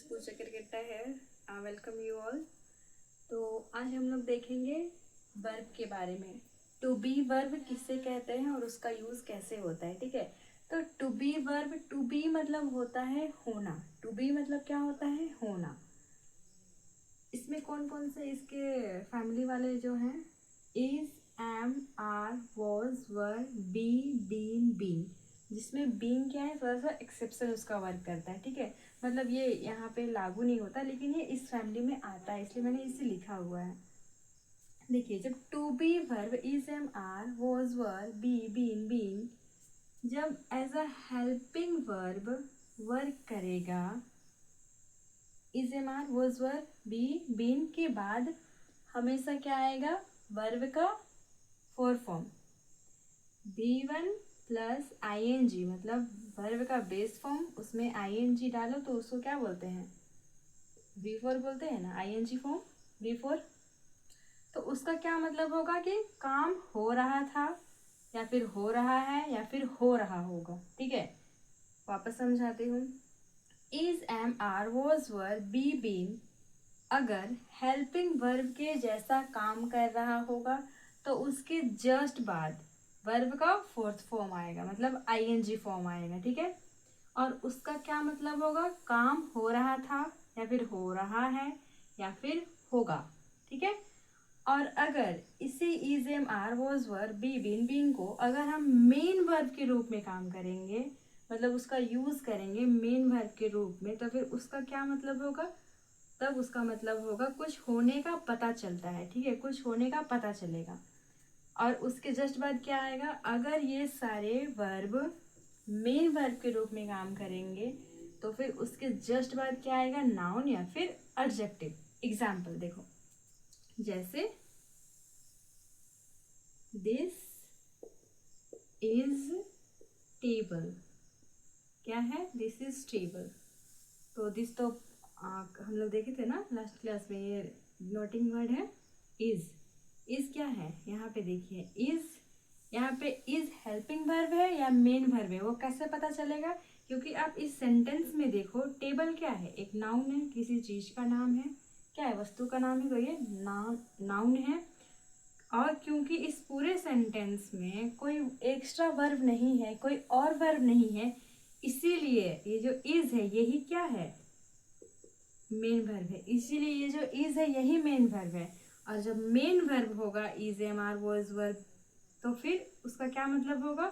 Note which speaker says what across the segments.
Speaker 1: पूजा क्रिकेटा है। Welcome you all. तो आज हम लोग देखेंगे वर्ब के बारे में। टू बी वर्ब किससे कहते हैं और उसका यूज कैसे होता है। ठीक है, तो to be verb, to be मतलब होता है होना। टू बी मतलब क्या होता है? होना। इसमें कौन कौन से इसके फैमिली वाले जो हैं? Is, am, are, was, were, be, been, been. जिसमें बीन क्या है, थोड़ा सा एक्सेप्शन उसका वर्क करता है। ठीक है, मतलब ये यहाँ पे लागू नहीं होता, लेकिन ये इस फैमिली में आता है, इसलिए मैंने इसे लिखा हुआ है। देखिए, जब to be verb is, am, are, was, were, be, been, been जब as a helping verb work करेगा, is, am, are, was, were, be, been के बाद हमेशा क्या आएगा? वर्ब का four form V1 plus ING, मतलब वर्ब का बेस फॉर्म, उसमें ING डालो तो उसको क्या बोलते हैं? V4 बोलते हैं ना, ING फॉर्म V4। तो उसका क्या मतलब होगा कि काम हो रहा था, या फिर हो रहा है, या फिर हो रहा होगा। ठीक है, वापस समझाती हूँ। Is, am, are, was, were, be, been अगर हेल्पिंग वर्ब के जैसा काम कर रहा होगा तो उसके जस्ट बाद वर्ब का फोर्थ फॉर्म आएगा, मतलब ING फॉर्म आएगा। ठीक है, और उसका क्या मतलब होगा? काम हो रहा था, या फिर हो रहा है, या फिर होगा। ठीक है, और अगर इसी is, am, are, was, were, be, been, been को अगर हम मेन वर्ब के रूप में काम करेंगे, मतलब उसका यूज करेंगे मेन वर्ब के रूप में, तो फिर उसका क्या मतलब होगा? तब उसका मतलब होगा कुछ होने का पता चलता है। ठीक है, कुछ होने का पता चलेगा। और उसके जस्ट बाद क्या आएगा? अगर ये सारे वर्ब मेन वर्ब के रूप में काम करेंगे तो फिर उसके जस्ट बाद क्या आएगा? नाउन या फिर एडजेक्टिव। एग्जाम्पल देखो, जैसे दिस इज टेबल। क्या है? This is table. तो दिस तो हम लोग देखे थे ना लास्ट क्लास में, ये नोटिंग वर्ड है इज। इज क्या है? यहाँ पे देखिए, इज यहाँ पे इज हेल्पिंग वर्ब है या मेन वर्ब है, वो कैसे पता चलेगा? क्योंकि आप इस सेंटेंस में देखो, टेबल क्या है? एक नाउन है, किसी चीज का नाम है। क्या है? वस्तु का नाम है, तो ये नाउन है। और क्योंकि इस पूरे सेंटेंस में कोई एक्स्ट्रा वर्ब नहीं है, कोई और वर्ब नहीं है, इसीलिए ये जो इज है यही क्या है? मेन वर्ब है। इसीलिए ये जो इज है यही मेन वर्ब है। और जब मेन वर्ब होगा is, am, are, was, verb, तो फिर उसका क्या मतलब होगा?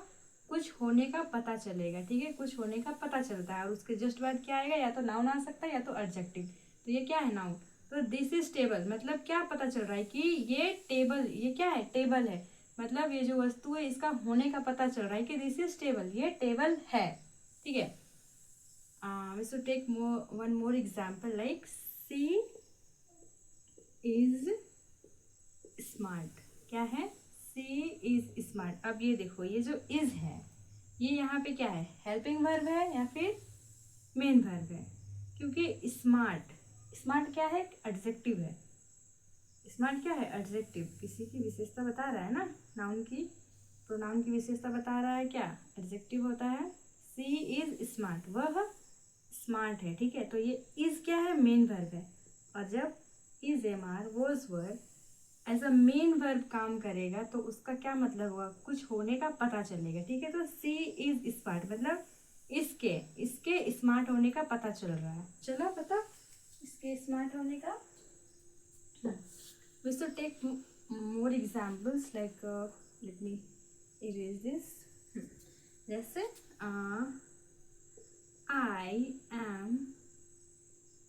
Speaker 1: कुछ होने का पता चलेगा। ठीक है, कुछ होने का पता चलता है, और उसके जस्ट बाद क्या आएगा? या तो नाउन आ सकता है या तो एडजेक्टिव। तो ये क्या है? नाउन। तो दिस इज टेबल, मतलब क्या पता चल रहा है कि ये टेबल, ये क्या है? टेबल है। मतलब ये जो वस्तु है इसका होने का पता चल रहा है कि दिस इज टेबल, ये टेबल है। ठीक है, we should take one more example, like she is smart। क्या है? she is smart। अब ये देखो, ये जो is है ये यहाँ पे क्या है? हेल्पिंग वर्ब है या फिर मेन वर्ब है? क्योंकि स्मार्ट, स्मार्ट क्या है? एडजेक्टिव है। स्मार्ट क्या है? एडजेक्टिव। किसी की विशेषता बता रहा है ना, नाउन की, प्रोनाउन की विशेषता बता रहा है, क्या एडजेक्टिव होता है? सी इज स्मार्ट, वह स्मार्ट है। ठीक है, तो ये इज क्या है? मेन वर्ब है। और जब is, am, are, was, verb as a main verb काम करेगा तो उसका क्या मतलब हुआ? कुछ होने का पता चलेगा। ठीक है, तो सी इज स्मार्ट मतलब इसके इसके स्मार्ट होने का पता चल रहा है। चला पता इसके स्मार्ट होने का। We should take more examples, like let me erase this. जैसे I am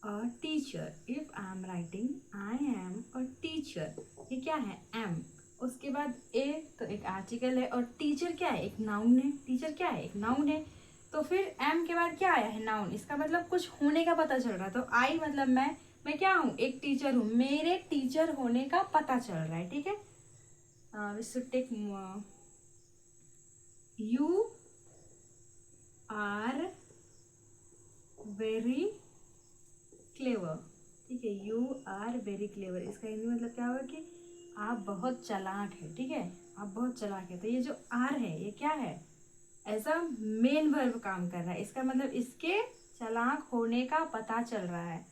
Speaker 1: a teacher। If I am writing I am a teacher, ये क्या है? am। उसके बाद a तो एक आर्टिकल है, और टीचर क्या है? एक नाउन है। टीचर क्या है? एक नाउन है। तो फिर am के बाद क्या आया है? नाउन। इसका मतलब कुछ होने का पता चल रहा है। तो I मतलब मैं क्या हूँ? एक टीचर हूँ, मेरे टीचर होने का पता चल रहा है। ठीक है, we should take you are very clever। ठीक है, यू आर वेरी क्लेवर, इसका हिंदी मतलब क्या होगा? कि आप बहुत चालाक है। ठीक है, आप बहुत चालाक है। तो ये जो आर है ये क्या है? एज अ मेन वर्ब काम कर रहा है। इसका मतलब इसके चालाक होने का पता चल रहा है।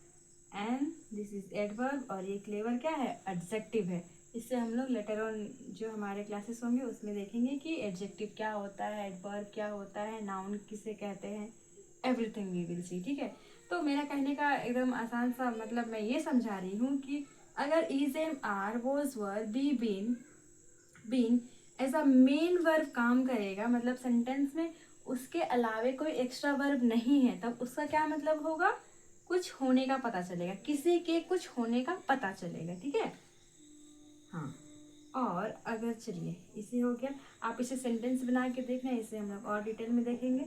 Speaker 1: एंड दिस इज एडवर्ब, और ये क्लेवर क्या है, एडजेक्टिव है। इससे हम लोग लेटर ऑन जो हमारे क्लासेस होंगे उसमें देखेंगे कि एडजेक्टिव क्या होता है, एडवर्ब क्या होता है, नाउन किसे कहते हैं, एवरीथिंग वी विल सी, ठीक है। तो मेरा कहने का एकदम आसान सा मतलब मैं ये समझा रही हूँ कि अगर is am are was were be been as a main verb काम करेगा, मतलब सेंटेंस में उसके अलावे कोई एक्स्ट्रा वर्ब नहीं है, तब उसका क्या मतलब होगा, कुछ होने का पता चलेगा, किसी के कुछ होने का पता चलेगा, ठीक है। हाँ, और अगर चलिए इसे हो गया, आप इसे सेंटेंस बना के देखना, इसे हम लोग और डिटेल में देखेंगे।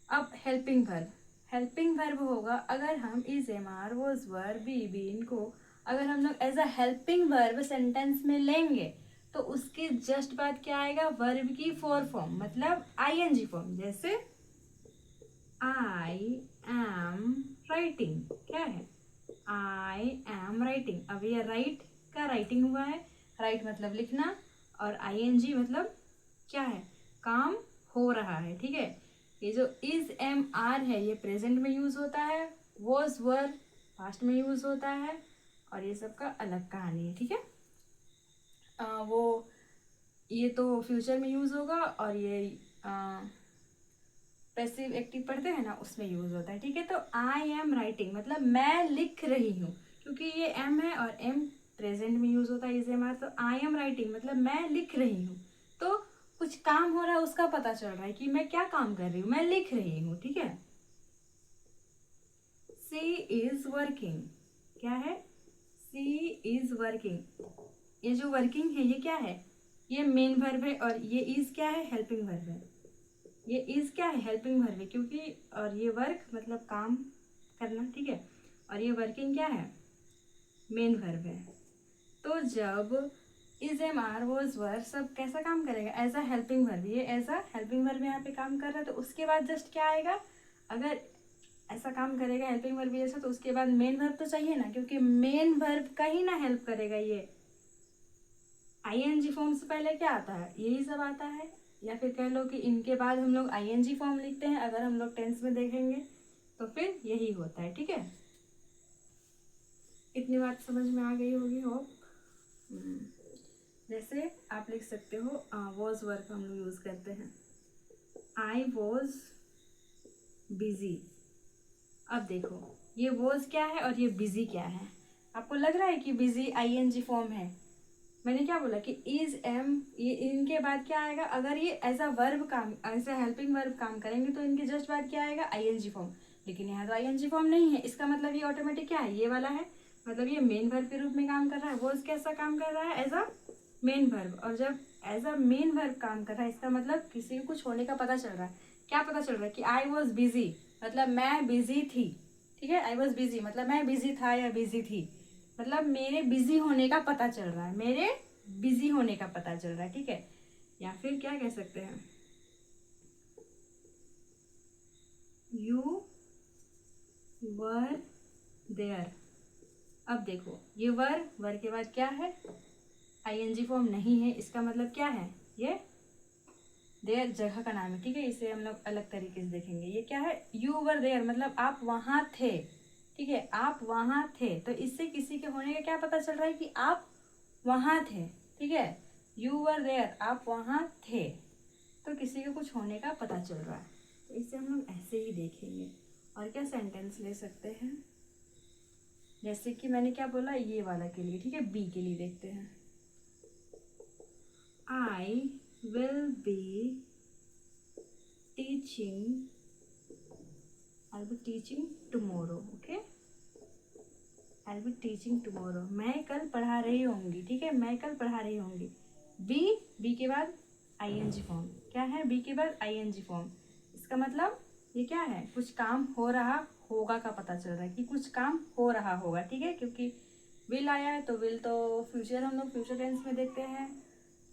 Speaker 1: अब हेल्पिंग वर्ब होगा, अगर हम is am are was were be been को अगर हम लोग as a helping verb sentence में लेंगे तो उसके जस्ट बाद क्या आएगा, वर्ब की फोर फॉर्म, मतलब आईएनजी फॉर्म। जैसे आई एम राइटिंग, क्या है, आई एम राइटिंग। अब ये राइट का राइटिंग हुआ है, राइट मतलब लिखना, और आईएनजी मतलब क्या है, काम हो रहा है, ठीक है। ये जो इज एम आर है ये प्रेजेंट में यूज होता है, वॉज वर पास्ट में यूज होता है, और ये सब का अलग कहानी है, ठीक है। वो ये तो फ्यूचर में यूज होगा, और ये पैसिव एक्टिव पढ़ते हैं ना उसमें यूज होता है, ठीक है। तो आई एम राइटिंग मतलब मैं लिख रही हूँ, क्योंकि ये एम है और एम प्रेजेंट में यूज होता है इज एम आर, तो आई एम राइटिंग मतलब मैं लिख रही हूँ। तो कुछ काम हो रहा है उसका पता चल रहा है कि मैं क्या काम कर रही हूँ, मैं लिख रही हूँ, ठीक है। सी इज वर्किंग, क्या है, सी इज वर्किंग। ये जो वर्किंग है ये क्या है, ये मेन वर्ब है, और ये इज क्या है, हेल्पिंग वर्ब है। ये इज क्या है, हेल्पिंग वर्ब है, क्योंकि और ये वर्क मतलब काम करना, ठीक है। और ये वर्किंग क्या है, मेन वर्ब है। तो जब is am are was were सब कैसा काम करेगा, एज अ हेल्पिंग वर्ब, ये एज अ हेल्पिंग वर्ब यहाँ पे काम कर रहा है, तो उसके बाद जस्ट क्या आएगा, अगर ऐसा काम करेगा हेल्पिंग वर्ब जैसा, तो उसके बाद मेन वर्ब तो चाहिए ना, क्योंकि मेन वर्ब का ही ना हेल्प करेगा ये। आईएनजी फॉर्म से पहले क्या आता है, यही सब आता है, या फिर कह लो कि इनके बाद हम लोग आईएनजी फॉर्म लिखते हैं, अगर हम लोग टेंस में देखेंगे तो फिर यही होता है, ठीक है। इतनी बात समझ में आ गई होगी होप। जैसे आप लिख सकते हो वॉज वर्ब हम लोग यूज करते हैं, आई वॉज बिजी। अब देखो ये वॉज क्या है और ये बिजी क्या है, आपको लग रहा है कि बिजी आईएनजी फॉर्म है। मैंने क्या बोला कि इज एम, ये इनके बाद क्या आएगा, अगर ये एज अ वर्ब काम, एज अ हेल्पिंग वर्ब काम करेंगे तो इनके जस्ट बाद क्या आएगा, आईएनजी फॉर्म। लेकिन यहाँ तो आईएनजी फॉर्म नहीं है, इसका मतलब ये ऑटोमेटिक क्या है, ये वाला है, मतलब ये मेन वर्ब के रूप में काम कर रहा है। वो कैसा काम कर रहा है, एज अ मेन वर्ब, और जब एज अ मेन वर्ब काम कर रहा है इसका मतलब किसी को कुछ होने का पता चल रहा है। क्या पता चल रहा है कि आई वॉज बिजी मतलब मैं बिजी थी, ठीक है। आई वॉज बिजी मतलब मैं बिजी था या बिजी थी, मतलब मेरे बिजी होने का पता चल रहा है, मेरे बिजी होने का पता चल रहा है, ठीक है। या फिर क्या कह सकते हैं, यू वर देयर। अब देखो ये वर के बाद क्या है, आईएनजी फॉर्म नहीं है, इसका मतलब क्या है, ये देयर जगह का नाम है, ठीक है। इसे हम लोग अलग तरीके से देखेंगे, ये क्या है, यू वर देयर मतलब आप वहां थे, ठीक है, आप वहां थे। तो इससे किसी के होने का क्या पता चल रहा है कि आप वहां थे, ठीक है। यू वर देयर आप वहां थे, तो किसी को कुछ होने का पता चल रहा है, तो इसे हम लोग ऐसे ही देखेंगे। और क्या सेंटेंस ले सकते हैं, जैसे कि मैंने क्या बोला ये वाला के लिए, ठीक है। बी के लिए देखते हैं, I will be teaching, I be teaching tomorrow, okay. I be teaching tomorrow मैं कल पढ़ा रही होंगी, ठीक है, मैं कल पढ़ा रही होंगी। बी के बाद आईएनजी फॉर्म, क्या है, बी के बाद आईएनजी फॉर्म। इसका मतलब ये क्या है, कुछ काम हो रहा होगा का पता चल रहा है कि कुछ काम हो रहा होगा, ठीक है। क्योंकि विल आया है तो विल तो फ्यूचर हम लोग फ्यूचर टेंस में देखते हैं,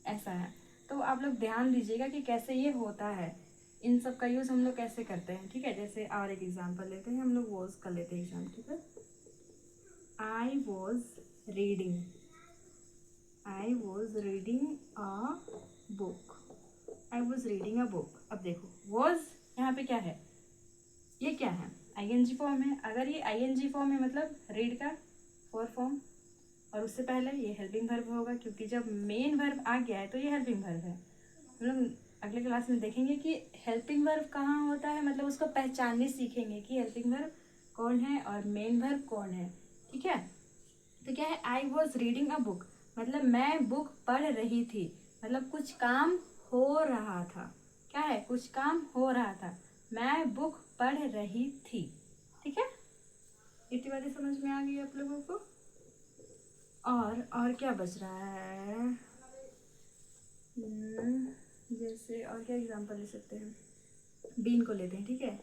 Speaker 1: ऐसा है। तो आप लोग ध्यान दीजिएगा कि कैसे ये होता है, इन सब का यूज़ हम लोग कैसे करते हैं, ठीक है। जैसे और एक एग्जांपल लेते हैं, हम लोग वॉज कर लेते हैं एग्जाम, ठीक है। I was reading, I was reading a book, I was reading a book. अब देखो वॉज यहाँ पे क्या है, ये क्या है, आईएनजी फॉर्म है। अगर ये आईएनजी फॉर्म है मतलब रीड का फोर फॉर्म, और उससे पहले ये हेल्पिंग वर्ब होगा, क्योंकि जब मेन वर्ब आ गया है तो ये हेल्पिंग वर्ब है। हम लोग अगले क्लास में देखेंगे कि हेल्पिंग वर्ब कहाँ होता है, मतलब उसको पहचानने सीखेंगे कि हेल्पिंग वर्ब कौन है और मेन वर्ब कौन है। ठीक है, तो क्या है, I was reading a book, मतलब मैं बुक पढ़ रही थी, मतलब कुछ काम हो रहा था। क्या है, कुछ काम हो रहा था, मैं बुक पढ़ रही थी। ठीक है, इतनी बातें समझ में आ गई आप लोगों को। और क्या बच रहा है, जैसे और क्या एग्जांपल ले सकते हैं, बीन को लेते हैं। ठीक है,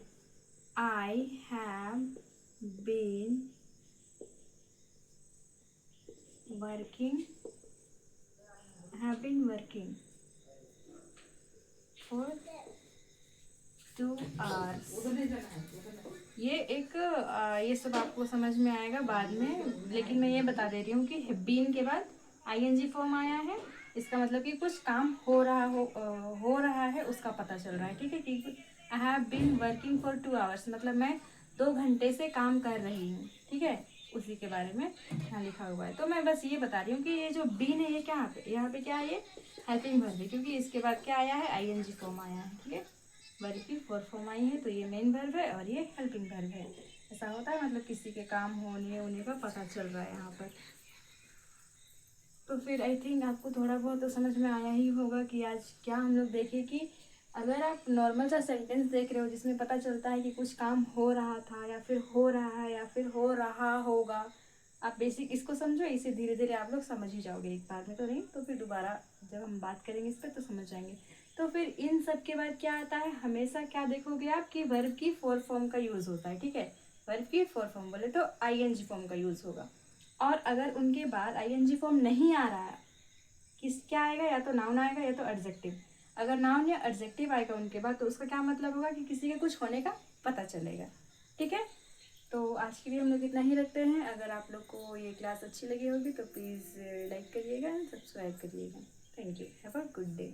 Speaker 1: I have been working, have been working for 2 hours। ये एक ये सब आपको समझ में आएगा बाद में, लेकिन मैं ये बता दे रही हूँ कि बीन के बाद आईएनजी फॉर्म आया है, इसका मतलब कि कुछ काम हो रहा है उसका पता चल रहा है। ठीक है, कि I have been working for 2 hours, मतलब मैं 2 घंटे से काम कर रही हूँ। ठीक है, उसी के बारे में यहाँ लिखा हुआ है। तो मैं बस ये बता रही हूँ कि ये जो बीन है ये क्या यहाँ पे क्या है, ये हेल्पिंग वर्ब है, क्योंकि इसके बाद क्या आया है, आईएनजी फॉर्म आया है। ठीक है, वर्ब की फोर फॉर्म आई है, तो ये मेन वर्ब है और ये हेल्पिंग वर्ब है। ऐसा होता है, मतलब किसी के काम होने का पता चल रहा है यहाँ पर। तो फिर आई थिंक आपको थोड़ा बहुत तो समझ में आया ही होगा कि आज क्या हम लोग देखें कि अगर आप नॉर्मल सा सेंटेंस देख रहे हो जिसमें पता चलता है कि कुछ काम हो रहा था या फिर हो रहा है या फिर हो रहा होगा, आप बेसिक इसको समझो, इसे धीरे धीरे आप लोग समझ ही जाओगे, एक बार में तो नहीं, तो फिर दोबारा जब हम बात करेंगे इस पर तो समझ जाएंगे। तो फिर इन सब के बाद क्या आता है, हमेशा क्या देखोगे आप कि वर्ब की फोर फॉर्म का यूज़ होता है। ठीक है, वर्ब की फोर फॉर्म बोले तो आईएनजी फॉर्म का यूज़ होगा। और अगर उनके बाद आईएनजी फॉर्म नहीं आ रहा है, किस क्या आएगा, या तो नाउन आएगा या तो एडजेक्टिव। अगर नाउन या एडजेक्टिव आएगा उनके बाद तो उसका क्या मतलब होगा कि किसी के कुछ होने का पता चलेगा। ठीक है, तो आज के लिए हम लोग इतना ही रखते हैं। अगर आप लोग को ये क्लास अच्छी लगी होगी तो प्लीज़ लाइक करिएगा, सब्सक्राइब करिएगा। Thank you, have a good day.